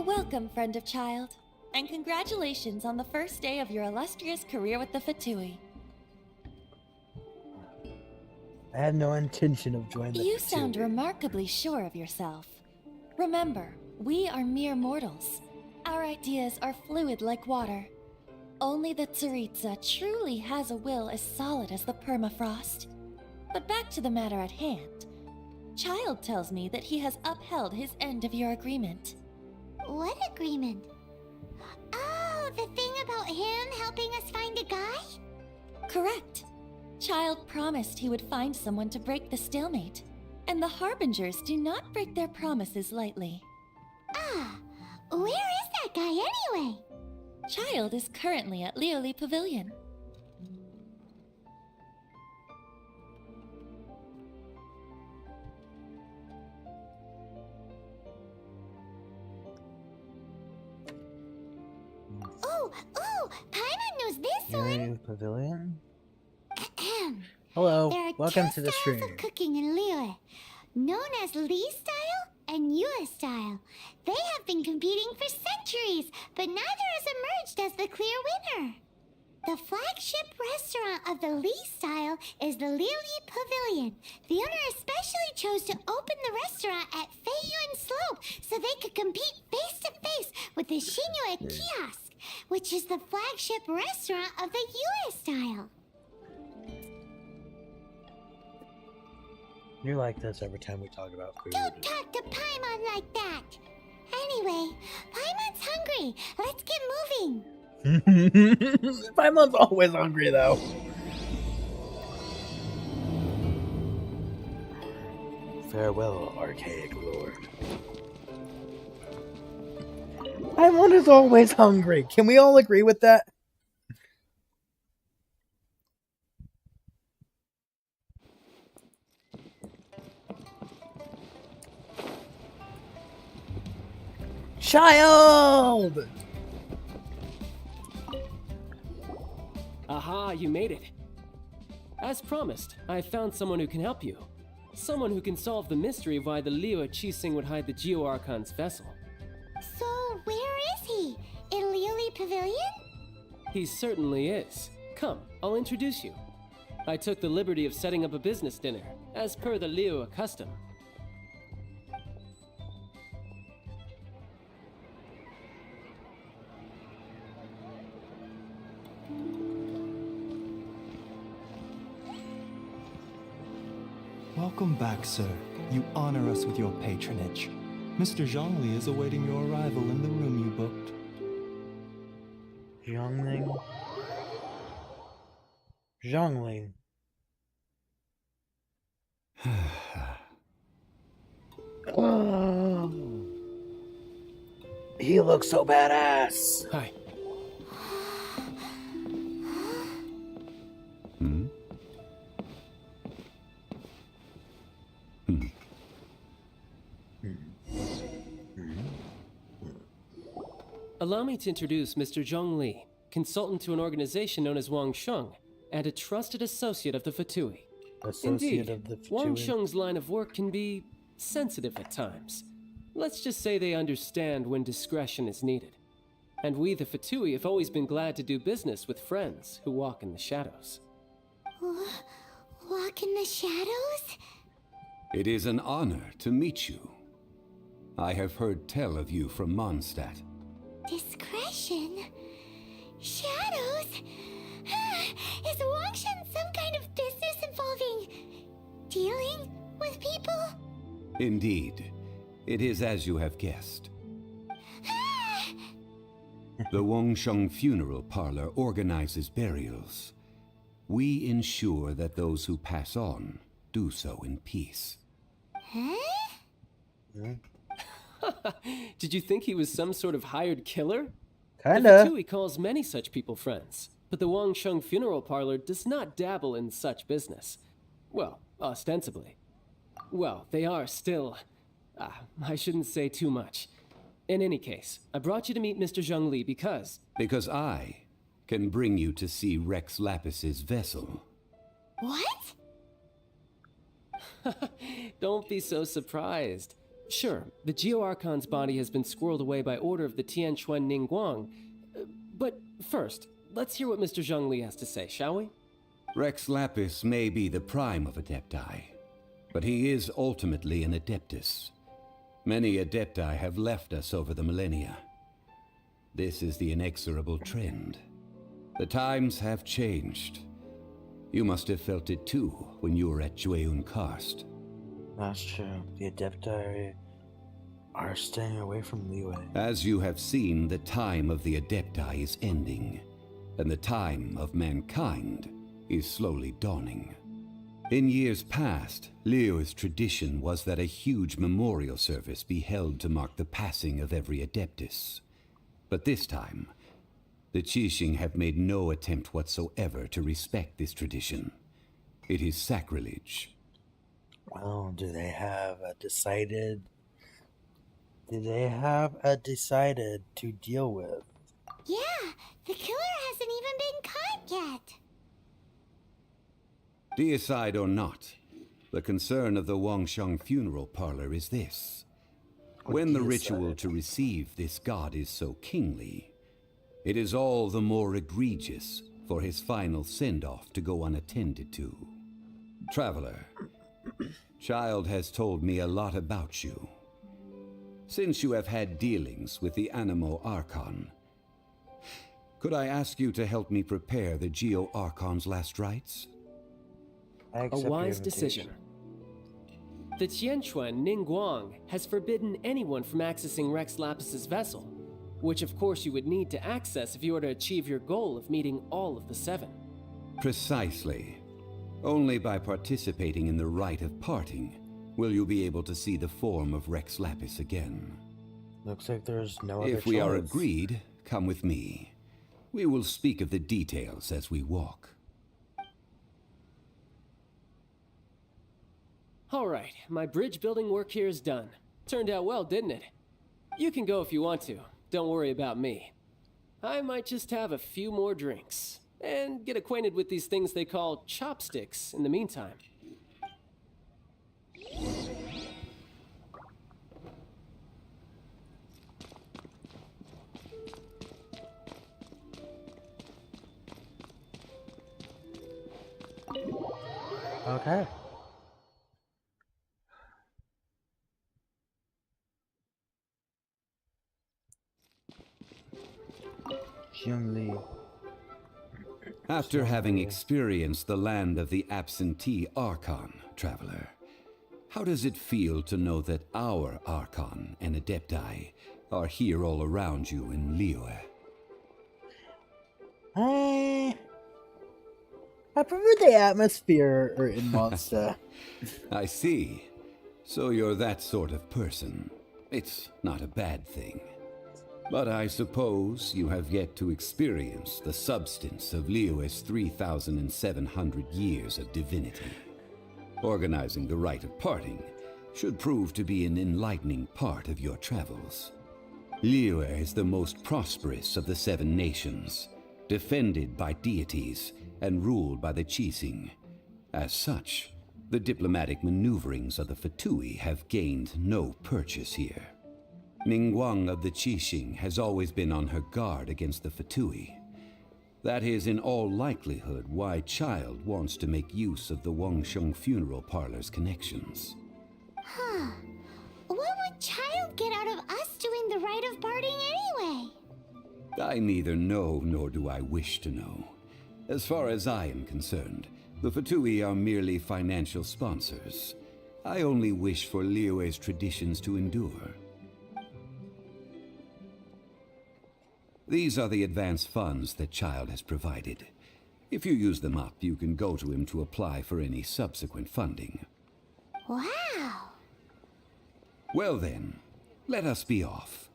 Welcome, friend of child, and congratulations on the first day of your illustrious career with the Fatui. I have no intention of joining the You Fatui. sound remarkably sure of yourself. Remember, we are mere mortals. Our ideas are fluid like water. Only the Tsaritsa truly has a will as solid as the permafrost. But back to the matter at hand. Child tells me that he has upheld his end of your agreement. What agreement? Oh, the thing about him helping us find a guy? Correct. Child promised he would find someone to break the stalemate. And the Harbingers do not break their promises lightly. Ah, where is that guy anyway? Child is currently at Liyue Pavilion. Oh, Paimon knows this one. Liyue Pavilion? There Hello, are welcome two to the styles stream. of cooking in Liyue, known as Li style and Yue style. They have been competing for centuries, but neither has emerged as the clear winner. The flagship restaurant of the Li style is the Liyue Pavilion. The owner especially chose to open the restaurant at Feiyuan Slope so they could compete face to face with the Shinyue Kiosk, which is the flagship restaurant of the Yue style. You're like this every time we talk about food. Don't talk to Paimon like that! Anyway, Paimon's hungry. Let's get moving. Paimon's always hungry, though. Farewell, archaic lord. Paimon is always hungry. Can we all agree with that? Child! Aha, you made it. As promised, I found someone who can help you. Someone who can solve the mystery of why the Liyue Qixing would hide the Liyue Archon's vessel. So, where is he? In Liyue Pavilion? He certainly is. Come, I'll introduce you. I took the liberty of setting up a business dinner, as per the Liyue custom. Welcome back, sir. You honor us with your patronage. Mr. Zhongli is awaiting your arrival in the room you booked. Zhongling. Zhongling. Oh. He looks so badass. Hi. Allow me to introduce Mr. Zhongli, consultant to an organization known as Wang Sheng, and a trusted associate of the Fatui. Associate of the Wang Fatui. Sheng's line of work can be sensitive at times. Let's just say they understand when discretion is needed. And we, the Fatui, have always been glad to do business with friends who walk in the shadows. Walk in the shadows? It is an honor to meet you. I have heard tell of you from Mondstadt. Discretion? Shadows? Is Wangshan some kind of business involving dealing with people? Indeed, it is as you have guessed. The Wangsheng Funeral Parlor organizes burials. We ensure that those who pass on do so in peace. Did you think he was some sort of hired killer? The Kinda. Fatui calls many such people friends, but the Wangsheng Funeral Parlor does not dabble in such business. Well, ostensibly. Well, they are still... I shouldn't say too much. In any case, I brought you to meet Mr. Zhongli because... Because I can bring you to see Rex Lapis's vessel. What? Don't be so surprised. Sure, the Geo-Archon's body has been squirreled away by order of the Tianquan Ningguang. But first, let's hear what Mr. Zhongli has to say, shall we? Rex Lapis may be the prime of Adepti, but he is ultimately an Adeptus. Many Adepti have left us over the millennia. This is the inexorable trend. The times have changed. You must have felt it too when you were at Jueyun Karst. That's true. The Adepti are staying away from Liyue. As you have seen, the time of the Adepti is ending, and the time of mankind is slowly dawning. In years past, Liyue's tradition was that a huge memorial service be held to mark the passing of every Adeptus. But this time, the Qixing have made no attempt whatsoever to respect this tradition. It is sacrilege. Well, do they have a decided to deal with? Yeah, the killer hasn't even been caught yet. Deicide or not, the concern of the Wangsheng funeral parlor is this. When the ritual to receive this god is so kingly, it is all the more egregious for his final send-off to go unattended to. Traveler, Child has told me a lot about you. Since you have had dealings with the Animo Archon, could I ask you to help me prepare the Geo Archon's last rites? I A accept your wise invitation. decision. The Tianquan Ningguang has forbidden anyone from accessing Rex Lapis's vessel, which of course you would need to access if you were to achieve your goal of meeting all of the seven. Precisely. Only by participating in the rite of parting will you be able to see the form of Rex Lapis again. Looks like there's no other If we are choice. agreed, come with me. We will speak of the details as we walk. All right, my bridge building work here is done. Turned out well, didn't it? You can go if you want to. Don't worry about me. I might just have a few more drinks and get acquainted with these things they call chopsticks in the meantime. Okay. Zhongli. After having experienced the land of the absentee Archon, Traveler, how does it feel to know that our Archon and Adepti are here all around you in Liyue? I prefer the atmosphere or in Monster. I see. So you're that sort of person. It's not a bad thing. But I suppose you have yet to experience the substance of Liyue's 3,700 years of divinity. Organizing the rite of parting should prove to be an enlightening part of your travels. Liyue is the most prosperous of the seven nations, defended by deities and ruled by the Qixing. As such, the diplomatic maneuverings of the Fatui have gained no purchase here. Ningguang of the Qixing has always been on her guard against the Fatui. That is in all likelihood why Child wants to make use of the Wangsheng funeral parlor's connections. Huh. What would Child get out of us doing the rite of parting anyway? I neither know nor do I wish to know. As far as I am concerned, the Fatui are merely financial sponsors. I only wish for Liyue's traditions to endure. These are the advance funds that Child has provided. If you use them up, you can go to him to apply for any subsequent funding. Wow. Well then, let us be off.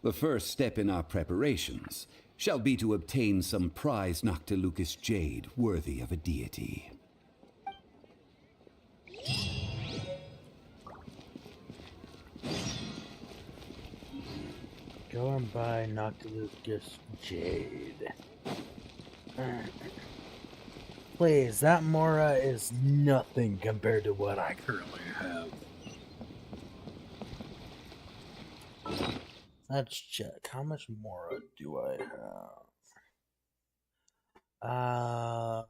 The first step in our preparations shall be to obtain some prized Noctilucous jade worthy of a deity. Go and buy Noctilucous jade. Please, that Mora is nothing compared to what I currently have. Let's check. How much more do I have?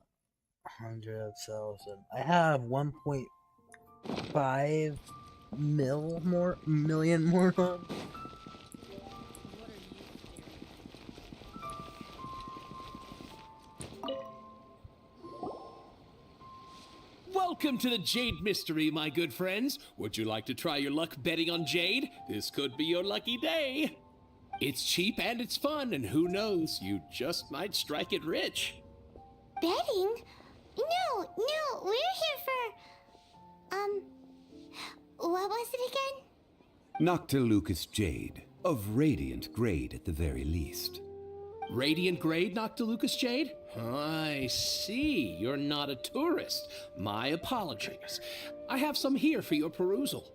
100,000. I have 1.5 million more on. Welcome to the Jade Mystery, my good friends. Would you like to try your luck betting on Jade? This could be your lucky day. It's cheap and it's fun, and who knows, you just might strike it rich. Betting? No, we're here for... what was it again? Noctilucous Jade, of radiant grade at the very least. Radiant grade, Noctilucous Jade? I see. You're not a tourist. My apologies. I have some here for your perusal.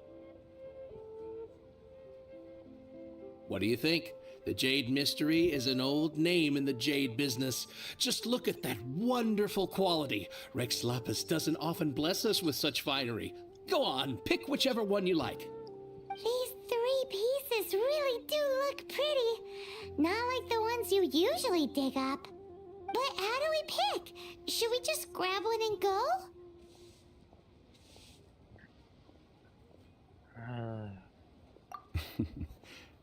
What do you think? The Jade Mystery is an old name in the jade business. Just look at that wonderful quality. Rex Lapis doesn't often bless us with such finery. Go on, pick whichever one you like. These 3 pieces really do look pretty. Not like the ones you usually dig up. But how do we pick? Should we just grab one and go?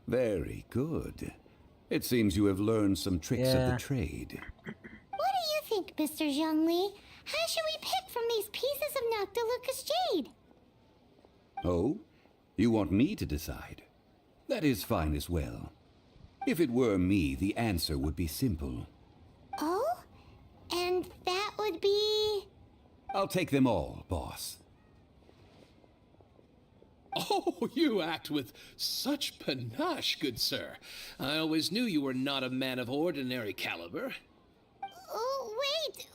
Very good. It seems you have learned some tricks of the Yeah. trade. What do you think, Mr. Zhongli? How should we pick from these pieces of Noctilucous Jade? Oh? You want me to decide? That is fine as well. If it were me, the answer would be simple. Oh? And that would be... I'll take them all, boss. Oh, you act with such panache, good sir. I always knew you were not a man of ordinary caliber. Oh, wait,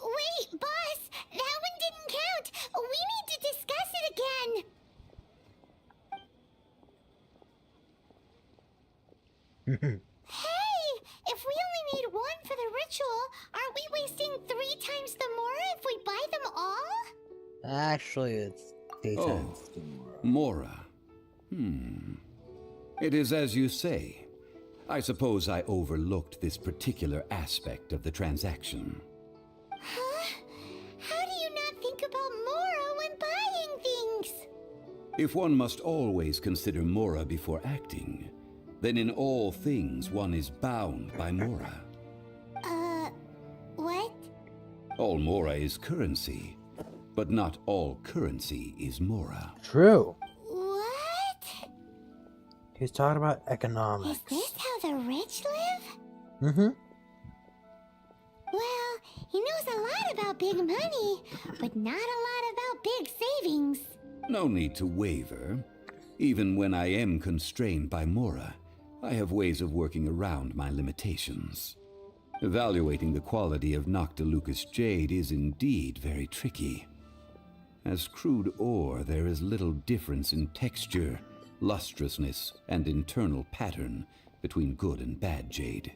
boss! That one didn't count! We need to discuss it again! Hey! If we only need one for the ritual, aren't we wasting 3 times the more if we buy them all? Actually, it's 8 Oh. times more. Mora. It is as you say. I suppose I overlooked this particular aspect of the transaction. Huh? How do you not think about Mora when buying things? If one must always consider Mora before acting, then in all things one is bound by Mora. What? All Mora is currency, but not all currency is Mora. True. What? He's talking about Is economics. this how the rich live? Mm-hmm. Well, he knows a lot about big money, but not a lot about big savings. No need to waver. Even when I am constrained by Mora, I have ways of working around my limitations. Evaluating the quality of Noctilucous Jade is indeed very tricky. As crude ore, there is little difference in texture, lustrousness, and internal pattern between good and bad jade.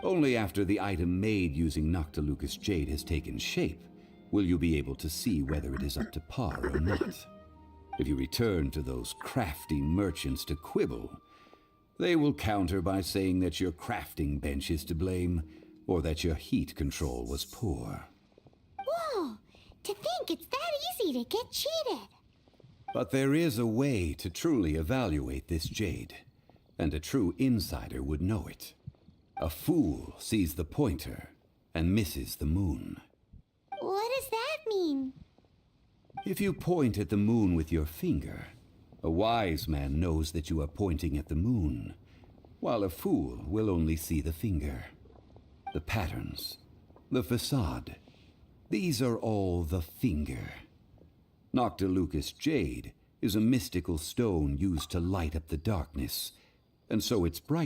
Only after the item made using Noctilucous Jade has taken shape will you be able to see whether it is up to par or not. If you return to those crafty merchants to quibble, they will counter by saying that your crafting bench is to blame, or that your heat control was poor. Whoa! To think it's that easy to get cheated. But there is a way to truly evaluate this jade, and a true insider would know it. A fool sees the pointer and misses the moon. What does that mean? If you point at the moon with your finger, a wise man knows that you are pointing at the moon, while a fool will only see the finger. The patterns, the facade, these are all the finger. Noctilucous Jade is a mystical stone used to light up the darkness, and so its brightness